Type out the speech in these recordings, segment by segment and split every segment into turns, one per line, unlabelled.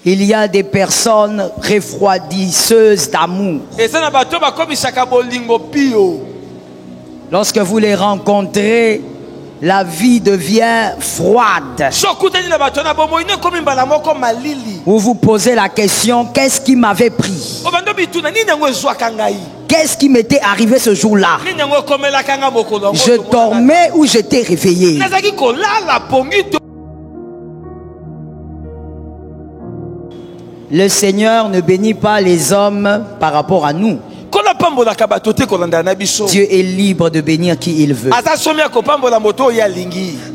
Il y a des personnes refroidisseuses d'amour. Lorsque vous les rencontrez, la vie devient froide. Vous vous posez la question, qu'est-ce qui m'avait pris? Qu'est-ce qui m'était arrivé ce jour-là? Je dormais ou j'étais réveillé? Le Seigneur ne bénit pas les hommes par rapport à nous. Dieu est libre de bénir qui il veut.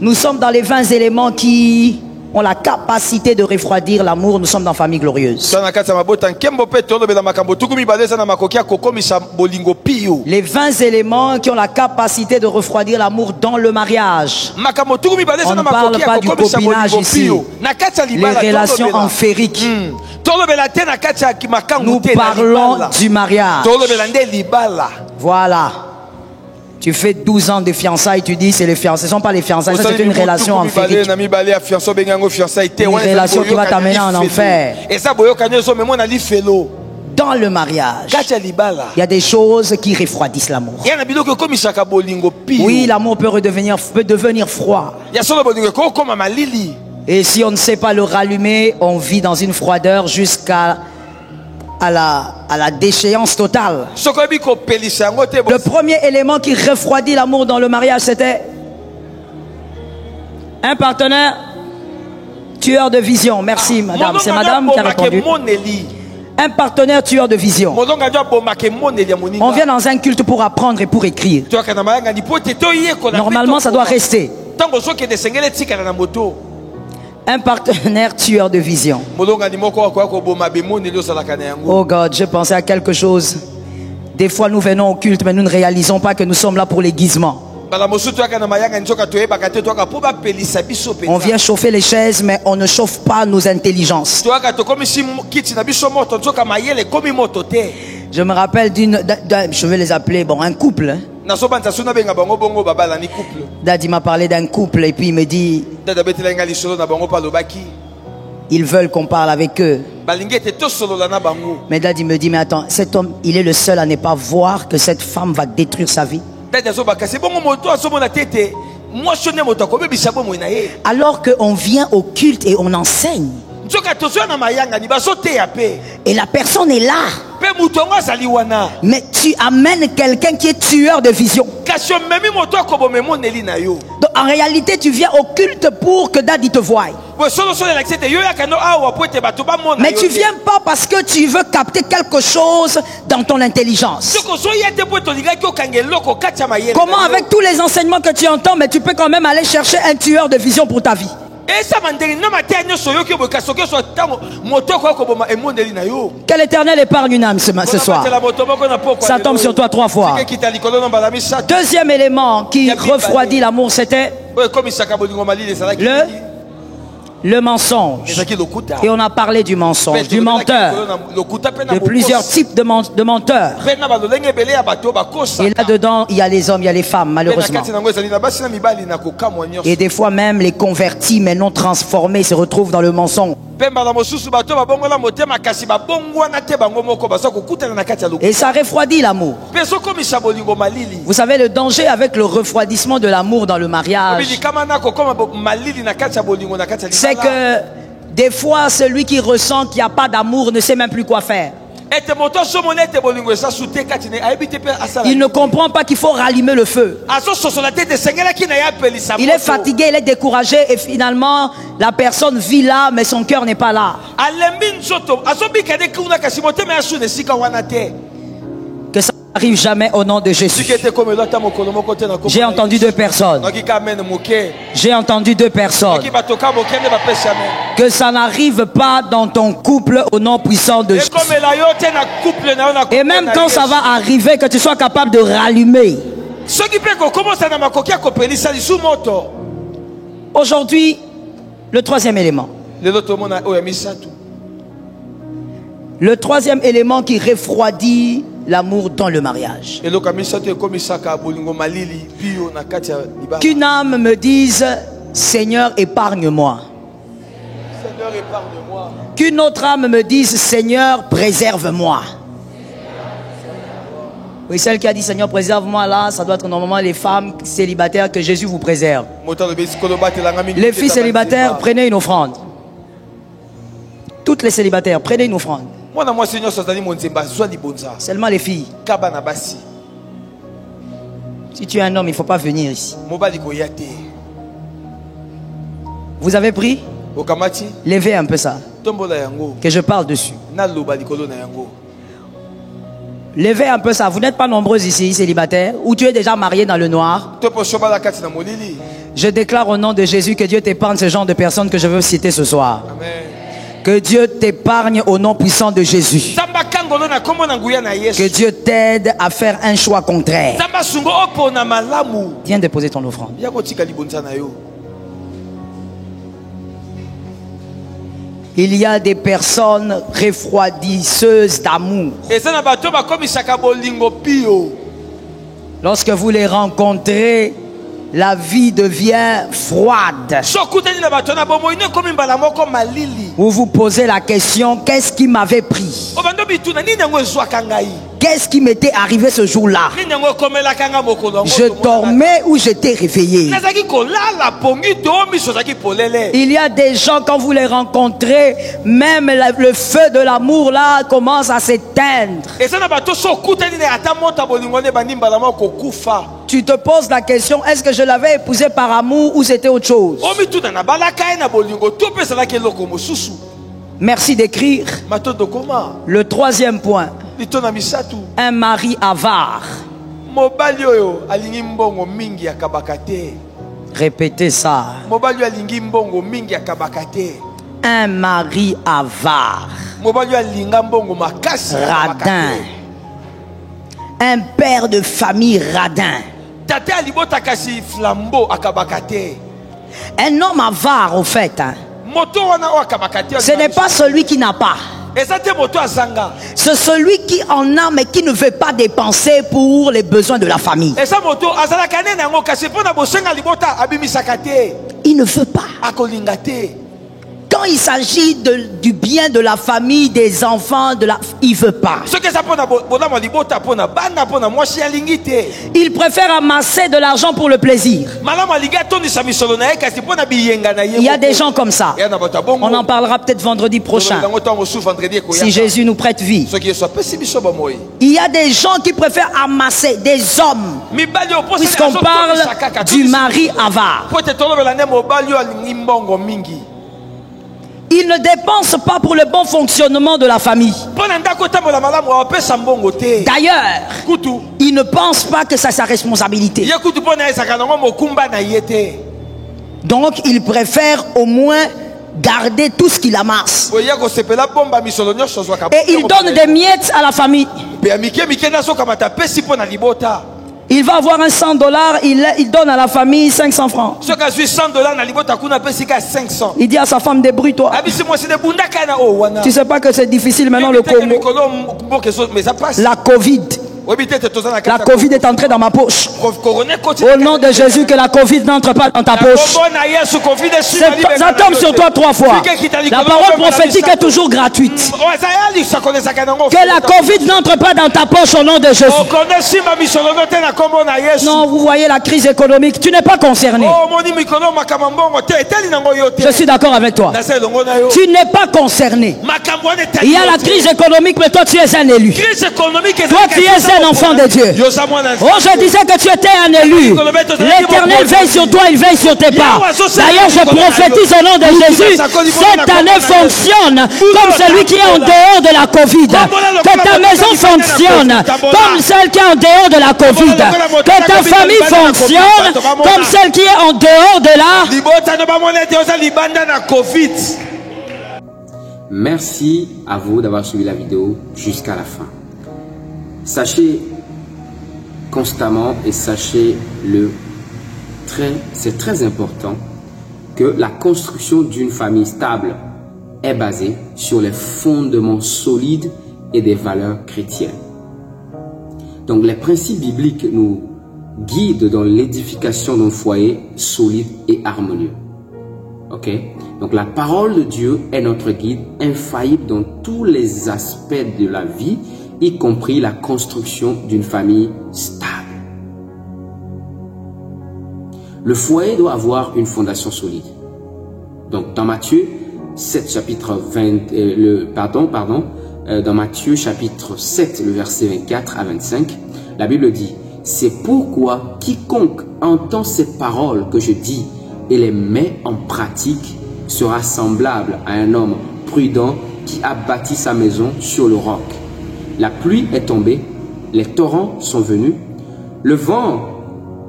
Nous sommes dans les 20 éléments qui ont la capacité de refroidir l'amour. Nous sommes dans Famille Glorieuse. Les 20 éléments qui ont la capacité de refroidir l'amour dans le mariage. On ne parle pas du copinage ici. Les relations ampériques. Nous parlons du mariage. Voilà. Tu fais 12 ans de fiançailles, tu dis c'est les fiançailles. Ce ne sont pas les fiançailles, c'est une relation ampérique. Une relation qui va t'amener en enfer. Dans le mariage, il y a des choses qui refroidissent l'amour. Oui, l'amour peut devenir froid. Et si on ne sait pas le rallumer, on vit dans une froideur jusqu'à la déchéance totale. Le premier élément qui refroidit l'amour dans le mariage, c'était un partenaire tueur de vision. Merci madame, c'est madame qui a répondu. Un partenaire tueur de vision. On vient dans un culte pour apprendre et pour écrire. Normalement ça doit rester. Un partenaire tueur de vision. Oh God, je pensais à quelque chose. Des fois nous venons au culte mais nous ne réalisons pas que nous sommes là pour l'aiguisement. On vient chauffer les chaises mais on ne chauffe pas nos intelligences. Je me rappelle je vais les appeler, un couple. Hein? Daddy m'a parlé d'un couple et puis il me dit ils veulent qu'on parle avec eux. Mais Daddy me dit mais attends, cet homme il est le seul à ne pas voir que cette femme va détruire sa vie. Alors qu'on vient au culte et on enseigne et la personne est là, mais tu amènes quelqu'un qui est tueur de vision. Donc en réalité tu viens au culte pour que Daddy te voie. Mais tu viens pas parce que tu veux capter quelque chose dans ton intelligence. Comment avec tous les enseignements que tu entends, mais tu peux quand même aller chercher un tueur de vision pour ta vie. Que l'Éternel épargne une âme ce soir. Ça tombe sur toi 3 fois. Deuxième élément qui refroidit l'amour, c'était le mensonge. Et on a parlé du mensonge, du menteur, de plusieurs types de menteurs. Et là-dedans, il y a les hommes, il y a les femmes, malheureusement. Et des fois même, les convertis, mais non transformés, se retrouvent dans le mensonge. Et ça refroidit l'amour. Vous savez le danger avec le refroidissement de l'amour dans le mariage, c'est que des fois celui qui ressent qu'il n'y a pas d'amour ne sait même plus quoi faire. Il ne comprend pas qu'il faut rallumer le feu. Il est fatigué, il est découragé et finalement la personne vit là mais son cœur n'est pas là. Que ça n'arrive jamais au nom de Jésus. J'ai entendu 2 personnes. J'ai entendu 2 personnes. Que ça n'arrive pas dans ton couple au nom puissant de Jésus. Et même quand ça va arriver, que tu sois capable de rallumer. Aujourd'hui, le 3e élément. Le 3e élément qui refroidit l'amour dans le mariage. Qu'une âme me dise Seigneur épargne-moi. Qu'une autre âme me dise, Seigneur, préserve-moi. Oui, celle qui a dit, Seigneur, préserve-moi, là, ça doit être normalement les femmes célibataires, que Jésus vous préserve. Les filles célibataires, prenez une offrande. Toutes les célibataires, prenez une offrande. Seulement les filles. Si tu es un homme, il ne faut pas venir ici. Vous avez pris? Levez un peu ça. Que je parle dessus. Levez un peu ça. Vous n'êtes pas nombreux ici, célibataires, ou tu es déjà marié dans le noir. Je déclare au nom de Jésus que Dieu t'épargne ce genre de personnes que je veux citer ce soir. Amen. Que Dieu t'épargne au nom puissant de Jésus. Que Dieu t'aide à faire un choix contraire. Viens déposer ton offrande. Il y a des personnes refroidisseuses d'amour. Lorsque vous les rencontrez, la vie devient froide. Vous vous posez la question, qu'est-ce qui m'avait pris? Qu'est-ce qui m'était arrivé ce jour-là? Je dormais ou j'étais réveillé? Il y a des gens, quand vous les rencontrez, même le feu de l'amour là commence à s'éteindre. Tu te poses la question, est-ce que je l'avais épousé par amour ou c'était autre chose? Merci d'écrire. Le troisième point. Un mari avare. Répétez ça. Un mari avare. Radin. Un père de famille radin. Un homme avare, au fait, hein. Ce n'est pas celui qui n'a pas. C'est celui qui en a mais qui ne veut pas dépenser pour les besoins de la famille. Il ne veut pas. Quand il s'agit du bien de la famille, des enfants, il ne veut pas. Il préfère amasser de l'argent pour le plaisir. Il y a des gens comme ça. On en parlera peut-être vendredi prochain, si Jésus nous prête vie. Il y a des gens qui préfèrent amasser, des hommes, puisqu'on parle du mari avare. Il ne dépense pas pour le bon fonctionnement de la famille. D'ailleurs, il ne pense pas que c'est sa responsabilité. Donc, il préfère au moins garder tout ce qu'il amasse. Et il donne des miettes à la famille. Il va avoir un $100, il donne à la famille 500 francs. Il dit à sa femme, débrouille-toi. Tu sais pas que c'est difficile maintenant le Congo. La Covid. La Covid est entrée dans ma poche. Au nom de Jésus, que la Covid n'entre pas dans ta poche. Ça tombe sur toi 3 fois. La parole prophétique est toujours gratuite. Que la Covid n'entre pas dans ta poche au nom de Jésus. Non, vous voyez la crise économique, tu n'es pas concerné. Je suis d'accord avec toi. Tu n'es pas concerné. Il y a la crise économique, mais toi tu es un élu. Toi tu es un enfant de Dieu. Oh, je disais que tu étais un élu. L'Éternel veille sur toi, il veille sur tes pas. D'ailleurs, je prophétise au nom de Jésus, cette année fonctionne comme celui qui est en dehors de la Covid. Que ta maison fonctionne comme celle qui est en dehors de la Covid. Que ta famille fonctionne comme celle qui est en dehors de la Covid.
Merci à vous d'avoir suivi la vidéo jusqu'à la fin. Sachez constamment et c'est très important que la construction d'une famille stable est basée sur les fondements solides et des valeurs chrétiennes. Donc les principes bibliques nous guident dans l'édification d'un foyer solide et harmonieux. Ok? Donc la parole de Dieu est notre guide infaillible dans tous les aspects de la vie, y compris la construction d'une famille stable. Le foyer doit avoir une fondation solide. Donc dans Matthieu 7 chapitre 20, dans Matthieu chapitre 7 le verset 24 à 25, la Bible dit: c'est pourquoi quiconque entend ces paroles que je dis et les met en pratique sera semblable à un homme prudent qui a bâti sa maison sur le roc. La pluie est tombée, les torrents sont venus, les vents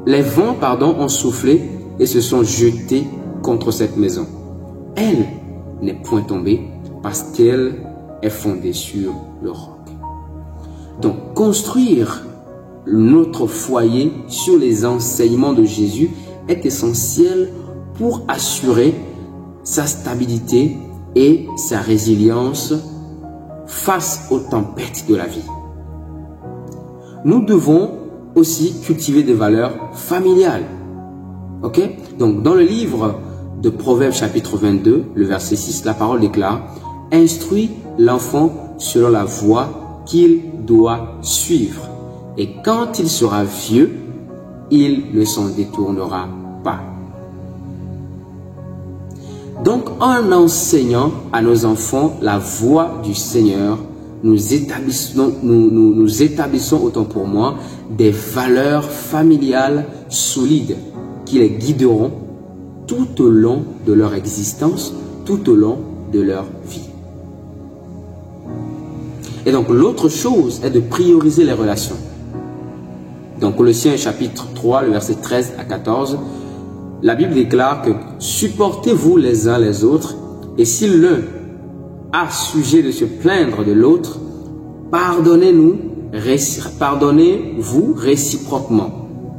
ont soufflé et se sont jetés contre cette maison. Elle n'est point tombée parce qu'elle est fondée sur le roc. Donc, construire notre foyer sur les enseignements de Jésus est essentiel pour assurer sa stabilité et sa résilience face aux tempêtes de la vie. Nous devons aussi cultiver des valeurs familiales. Ok? Donc, dans le livre de Proverbes chapitre 22, le verset 6, la parole déclare: instruis l'enfant selon la voie qu'il doit suivre, et quand il sera vieux, il ne s'en détournera pas. Donc, en enseignant à nos enfants la voie du Seigneur, nous établissons, autant pour moi, des valeurs familiales solides qui les guideront tout au long de leur existence, tout au long de leur vie. Et donc, l'autre chose est de prioriser les relations. Donc, Colossiens chapitre 3, le verset 13 à 14, la Bible déclare que supportez-vous les uns les autres, et si l'un a sujet de se plaindre de l'autre, pardonnez-vous réciproquement.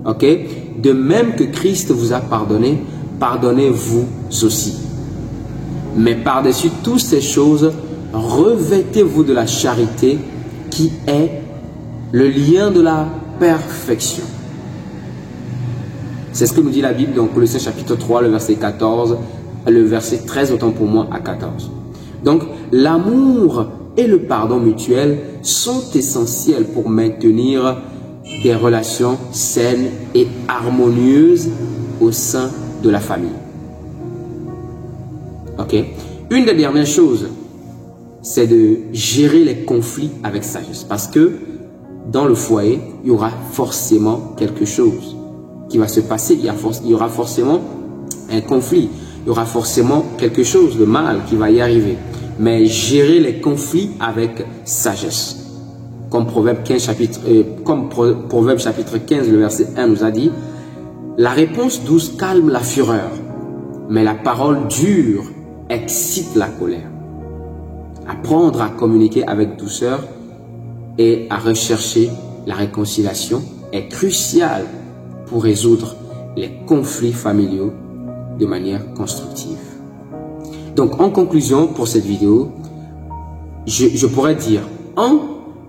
Ok? De même que Christ vous a pardonné, pardonnez-vous aussi. Mais par-dessus toutes ces choses, revêtez-vous de la charité qui est le lien de la perfection. C'est ce que nous dit la Bible dans Colossiens chapitre 3, le verset 14, le verset 13, autant pour moi, à 14. Donc, l'amour et le pardon mutuel sont essentiels pour maintenir des relations saines et harmonieuses au sein de la famille. Ok? Une des dernières choses, c'est de gérer les conflits avec sagesse. Parce que dans le foyer, il y aura forcément quelque chose qui va se passer. Il y aura forcément un conflit. Il y aura forcément quelque chose de mal qui va y arriver. Mais gérer les conflits avec sagesse. Comme Proverbe chapitre 15, le verset 1 nous a dit: la réponse douce calme la fureur, mais la parole dure excite la colère. Apprendre à communiquer avec douceur et à rechercher la réconciliation est crucial pour résoudre les conflits familiaux de manière constructive. Donc, en conclusion pour cette vidéo, je pourrais dire, en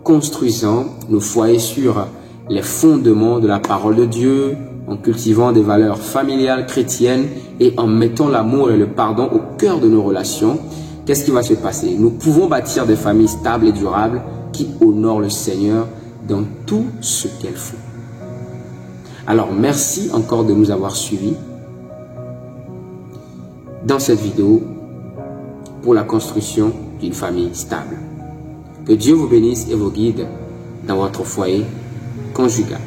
construisant nos foyers sur les fondements de la parole de Dieu, en cultivant des valeurs familiales chrétiennes et en mettant l'amour et le pardon au cœur de nos relations, qu'est-ce qui va se passer? Nous pouvons bâtir des familles stables et durables qui honorent le Seigneur dans tout ce qu'elles font. Alors, merci encore de nous avoir suivis dans cette vidéo pour la construction d'une famille stable. Que Dieu vous bénisse et vous guide dans votre foyer conjugal.